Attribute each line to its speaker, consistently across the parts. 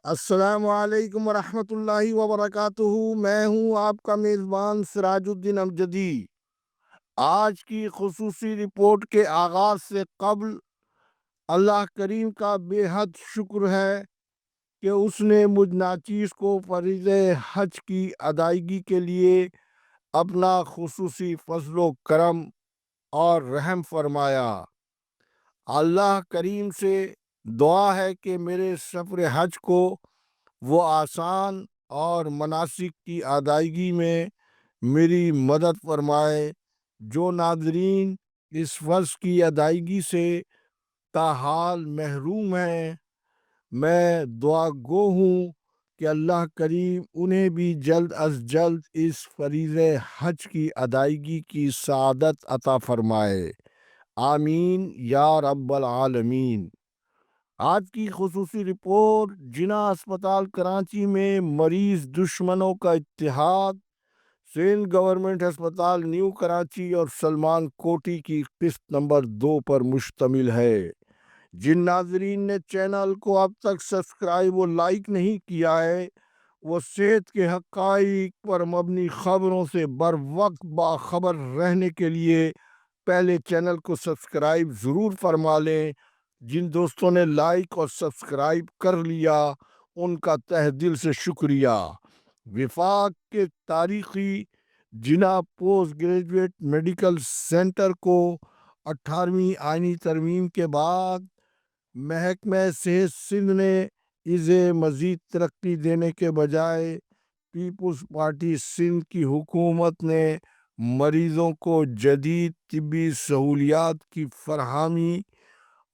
Speaker 1: السلام علیکم ورحمۃ اللہ وبرکاتہ۔ میں ہوں آپ کا میزبان سراج الدین امجدی۔ آج کی خصوصی رپورٹ کے آغاز سے قبل اللہ کریم کا بے حد شکر ہے کہ اس نے مجھ ناچیز کو فریضہ حج کی ادائیگی کے لیے اپنا خصوصی فضل و کرم اور رحم فرمایا۔ اللہ کریم سے دعا ہے کہ میرے سفر حج کو وہ آسان اور مناسک کی ادائیگی میں میری مدد فرمائے۔ جو ناظرین اس فرض کی ادائیگی سے تاحال محروم ہیں، میں دعا گو ہوں کہ اللہ کریم انہیں بھی جلد از جلد اس فریضہ حج کی ادائیگی کی سعادت عطا فرمائے۔ آمین یا رب العالمین۔ آج کی خصوصی رپورٹ جناح اسپتال کراچی میں مریض دشمنوں کا اتحاد، سندھ گورنمنٹ ہسپتال نیو کراچی اور سلمان کوٹی کی قسط نمبر 2 پر مشتمل ہے۔ جن ناظرین نے چینل کو اب تک سبسکرائب و لائک نہیں کیا ہے، وہ صحت کے حقائق پر مبنی خبروں سے بر وقت باخبر رہنے کے لیے پہلے چینل کو سبسکرائب ضرور فرما لیں۔ جن دوستوں نے لائک اور سبسکرائب کر لیا ان کا تہ دل سے شکریہ۔ وفاق کے تاریخی جناح پوسٹ گریجویٹ میڈیکل سینٹر کو 18ویں آئینی ترمیم کے بعد محکمہ صحت سندھ نے اسے مزید ترقی دینے کے بجائے پیپلز پارٹی سندھ کی حکومت نے مریضوں کو جدید طبی سہولیات کی فراہمی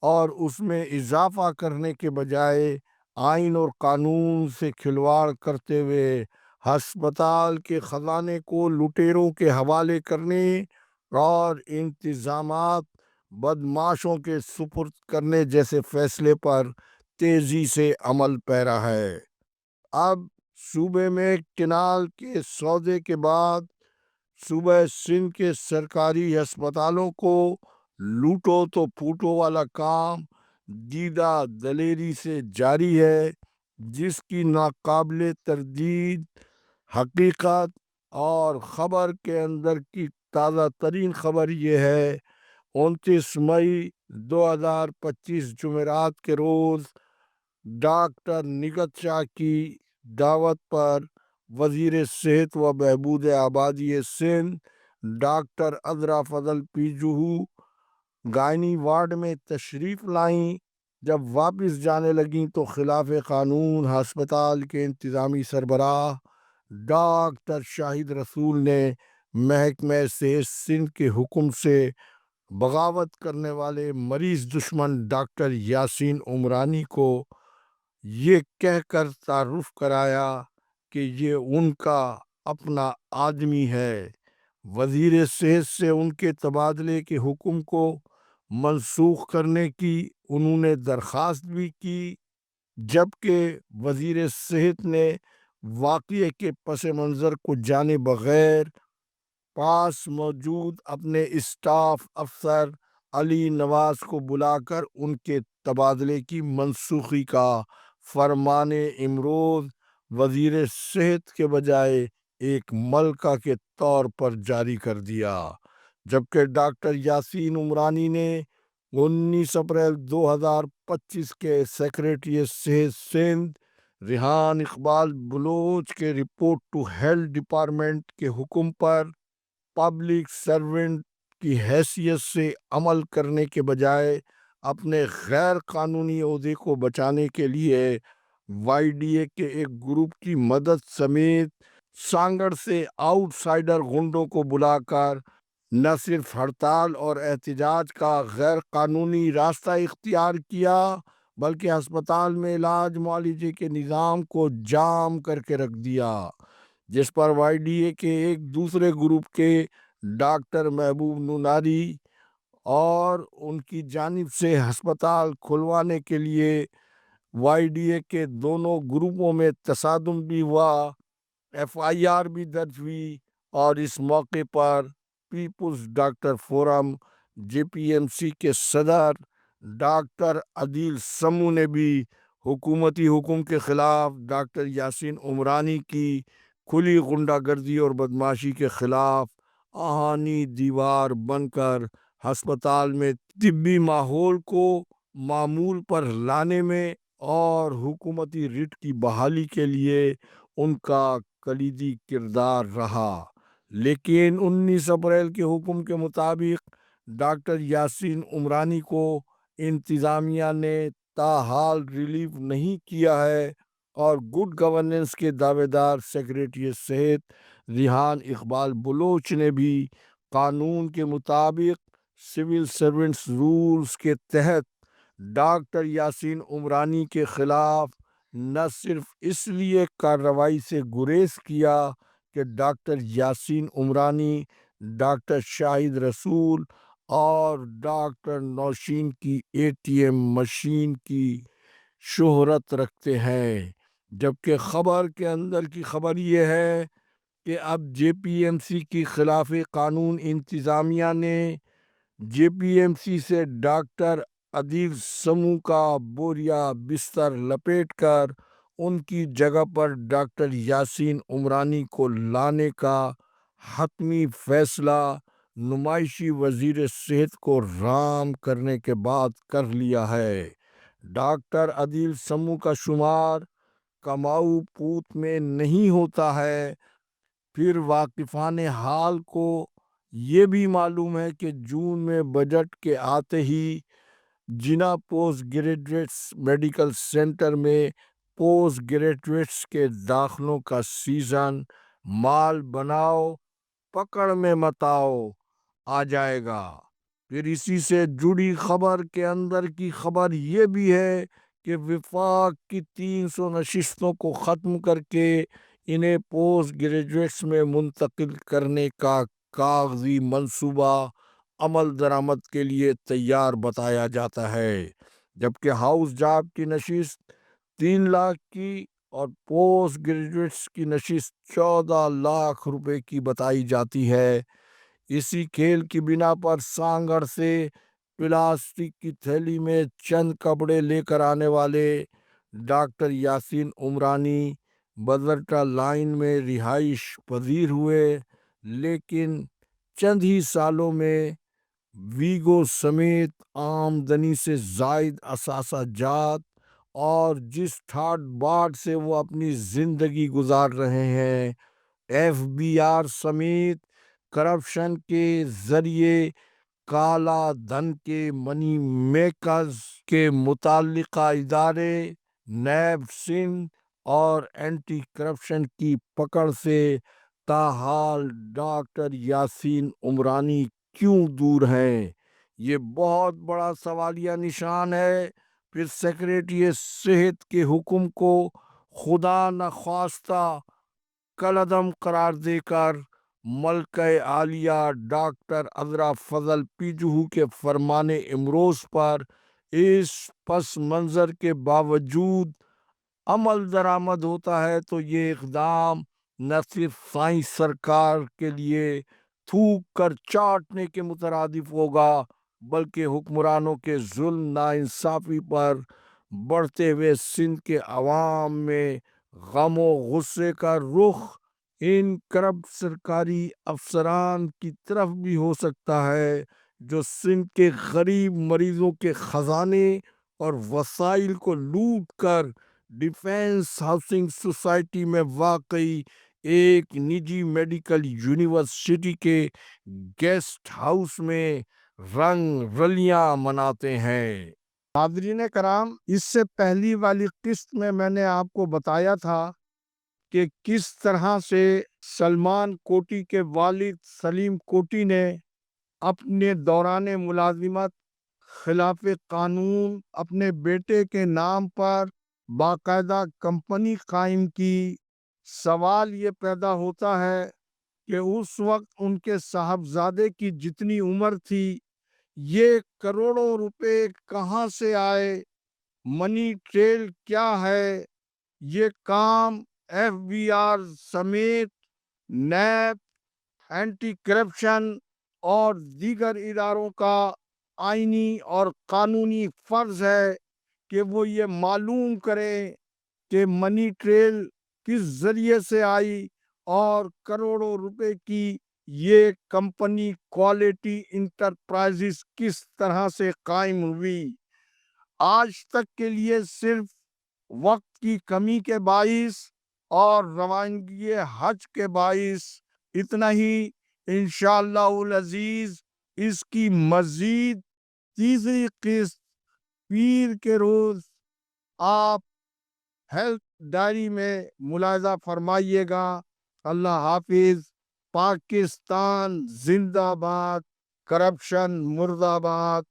Speaker 1: اور اس میں اضافہ کرنے کے بجائے آئین اور قانون سے کھلواڑ کرتے ہوئے ہسپتال کے خزانے کو لٹیروں کے حوالے کرنے اور انتظامات بدماشوں کے سپرد کرنے جیسے فیصلے پر تیزی سے عمل پیرا ہے۔ اب صوبے میں کینال کے سودے کے بعد صوبہ سندھ کے سرکاری ہسپتالوں کو لوٹو تو پھوٹو والا کام دیدہ دلیری سے جاری ہے، جس کی ناقابل تردید حقیقت اور خبر کے اندر کی تازہ ترین خبر یہ ہے 29 مئی 2025 جمعرات کے روز ڈاکٹر نگہت شاہ کی دعوت پر وزیر صحت و بہبود آبادی سندھ ڈاکٹر عذرا فضل پی جوہو گائنی وارڈ میں تشریف لائیں۔ جب واپس جانے لگیں تو خلاف قانون ہسپتال کے انتظامی سربراہ ڈاکٹر شاہد رسول نے محکمہ صحت سندھ کے حکم سے بغاوت کرنے والے مریض دشمن ڈاکٹر یاسین عمرانی کو یہ کہہ کر تعارف کرایا کہ یہ ان کا اپنا آدمی ہے۔ وزیر صحت سے ان کے تبادلے کے حکم کو منسوخ کرنے کی انہوں نے درخواست بھی کی، جبکہ وزیر صحت نے واقعے کے پس منظر کو جانے بغیر پاس موجود اپنے اسٹاف افسر علی نواز کو بلا کر ان کے تبادلے کی منسوخی کا فرمان امروز وزیر صحت کے بجائے ایک ملکہ کے طور پر جاری کر دیا، جبکہ ڈاکٹر یاسین عمرانی نے 19 اپریل 2025 کے سیکریٹری صحت سندھ ریحان اقبال بلوچ کے رپورٹ ٹو ہیلتھ ڈپارٹمنٹ کے حکم پر پبلک سرونٹ کی حیثیت سے عمل کرنے کے بجائے اپنے غیر قانونی عہدے کو بچانے کے لیے وائی ڈی اے کے ایک گروپ کی مدد سمیت سانگڑ سے آؤٹ سائیڈر گنڈوں کو بلا کر نہ صرف ہڑتال اور احتجاج کا غیر قانونی راستہ اختیار کیا بلکہ ہسپتال میں علاج معالجے کے نظام کو جام کر کے رکھ دیا، جس پر وائی ڈی اے کے ایک دوسرے گروپ کے ڈاکٹر محبوب نوناری اور ان کی جانب سے ہسپتال کھلوانے کے لیے وائی ڈی اے کے دونوں گروپوں میں تصادم بھی ہوا، ایف آئی آر بھی درج ہوئی، اور اس موقع پر پیپلز ڈاکٹر فورم جے پی ایم سی کے صدر ڈاکٹر عدیل سمو نے بھی حکومتی حکم کے خلاف ڈاکٹر یاسین عمرانی کی کھلی غنڈہ گردی اور بدماشی کے خلاف آہنی دیوار بن کر ہسپتال میں طبی ماحول کو معمول پر لانے میں اور حکومتی ریٹ کی بحالی کے لیے ان کا کلیدی کردار رہا۔ لیکن 19 اپریل کے حکم کے مطابق ڈاکٹر یاسین عمرانی کو انتظامیہ نے تاحال ریلیو نہیں کیا ہے، اور گڈ گورننس کے دعوے دار سیکریٹری صحت ریحان اقبال بلوچ نے بھی قانون کے مطابق سول سرونٹس رولز کے تحت ڈاکٹر یاسین عمرانی کے خلاف نہ صرف اس لیے کارروائی سے گریز کیا کہ ڈاکٹر یاسین عمرانی ڈاکٹر شاہد رسول اور ڈاکٹر نوشین کی اے ٹی ایم مشین کی شہرت رکھتے ہیں، جبکہ خبر کے اندر کی خبر یہ ہے کہ اب جے پی ایم سی کی خلاف قانون انتظامیہ نے جے پی ایم سی سے ڈاکٹر عدیل سمو کا بوریا بستر لپیٹ کر ان کی جگہ پر ڈاکٹر یاسین عمرانی کو لانے کا حتمی فیصلہ نمائشی وزیر صحت کو رام کرنے کے بعد کر لیا ہے۔ ڈاکٹر عدیل سمو کا شمار کماؤ پوت میں نہیں ہوتا ہے۔ پھر واقفان حال کو یہ بھی معلوم ہے کہ جون میں بجٹ کے آتے ہی جنا پوسٹ گریجویٹس میڈیکل سینٹر میں پوسٹ گریجویٹس کے داخلوں کا سیزن مال بناؤ پکڑ میں مت آؤ آ جائے گا۔ پھر اسی سے جڑی خبر کے اندر کی خبر یہ بھی ہے کہ وفاق کی 300 نشستوں کو ختم کر کے انہیں پوسٹ گریجویٹس میں منتقل کرنے کا کاغذی منصوبہ عمل درآمد کے لیے تیار بتایا جاتا ہے، جبکہ ہاؤس جاب کی نشست 3 لاکھ کی اور پوسٹ گریجویٹس کی نشست 14 لاکھ روپے کی بتائی جاتی ہے۔ اسی کھیل کی بنا پر سانگڑ سے پلاسٹک کی تھیلی میں چند کپڑے لے کر آنے والے ڈاکٹر یاسین عمرانی بدرٹا لائن میں رہائش پذیر ہوئے، لیکن چند ہی سالوں میں ویگو سمیت آمدنی سے زائد اثاثہ جات اور جس ٹھاٹ باٹ سے وہ اپنی زندگی گزار رہے ہیں، ایف بی آر سمیت کرپشن کے ذریعے کالا دھن کے منی میکرز کے متعلقہ ادارے نیب سندھ اور اینٹی کرپشن کی پکڑ سے تاحال ڈاکٹر یاسین عمرانی کیوں دور ہیں؟ یہ بہت بڑا سوالیہ نشان ہے۔ پھر سیکریٹری صحت کے حکم کو خدا نخواستہ کالعدم قرار دے کر ملکہ عالیہ ڈاکٹر عذرا فضل پی جوہو کے فرمان امروز پر اس پس منظر کے باوجود عمل درآمد ہوتا ہے تو یہ اقدام نہ صرف سائنس سرکار کے لیے تھوک کر چاٹنے کے مترادف ہوگا، بلکہ حکمرانوں کے ظلم ناانصافی پر بڑھتے ہوئے سندھ کے عوام میں غم و غصے کا رخ ان کرپٹ سرکاری افسران کی طرف بھی ہو سکتا ہے، جو سندھ کے غریب مریضوں کے خزانے اور وسائل کو لوٹ کر ڈیفینس ہاؤسنگ سوسائٹی میں واقع ایک نجی میڈیکل یونیورسٹی کے گیسٹ ہاؤس میں رنگ رلیاں مناتے ہیں۔ حاضرین کرام، اس سے پہلی والی قسط میں نے آپ کو بتایا تھا کہ کس طرح سے سلمان کوٹی کے والد سلیم کوٹی نے اپنے دوران ملازمت خلاف قانون اپنے بیٹے کے نام پر باقاعدہ کمپنی قائم کی۔ سوال یہ پیدا ہوتا ہے کہ اس وقت ان کے صاحبزادے کی جتنی عمر تھی یہ کروڑوں روپے کہاں سے آئے، منی ٹریل کیا ہے، یہ کام ایف بی آر سمیت نیب، اینٹی کرپشن اور دیگر اداروں کا آئینی اور قانونی فرض ہے کہ وہ یہ معلوم کریں کہ منی ٹریل کس ذریعے سے آئی اور کروڑوں روپے کی یہ کمپنی کوالٹی انٹرپرائزز کس طرح سے قائم ہوئی۔ آج تک کے لیے صرف وقت کی کمی کے باعث اور روانگی حج کے باعث اتنا ہی۔ انشاءاللہ العزیز اس کی مزید تیسری قسط پیر کے روز آپ ہیلتھ ڈائری میں ملاحظہ فرمائیے گا۔ اللہ حافظ۔ پاکستان زندہ باد، کرپشن مرد آباد،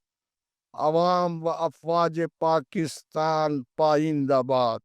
Speaker 1: عوام و افواج پاکستان پائندہ باد۔